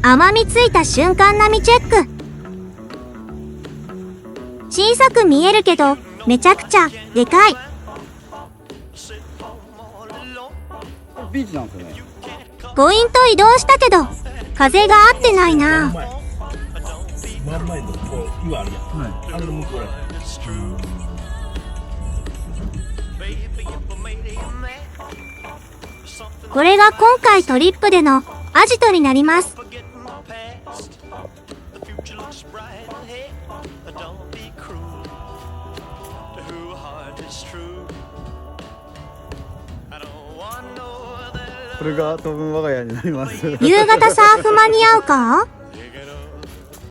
甘みついた瞬間並みチェック。小さく見えるけど、めちゃくちゃでかい。ビーチなんですよね。ポイント移動したけど、風が合ってないな。真ん前のこう岩あるやん。はい。あれの向こうや。これが今回トリップでのアジトになります。これが当分我が家になります。夕方サーフ間に合うか？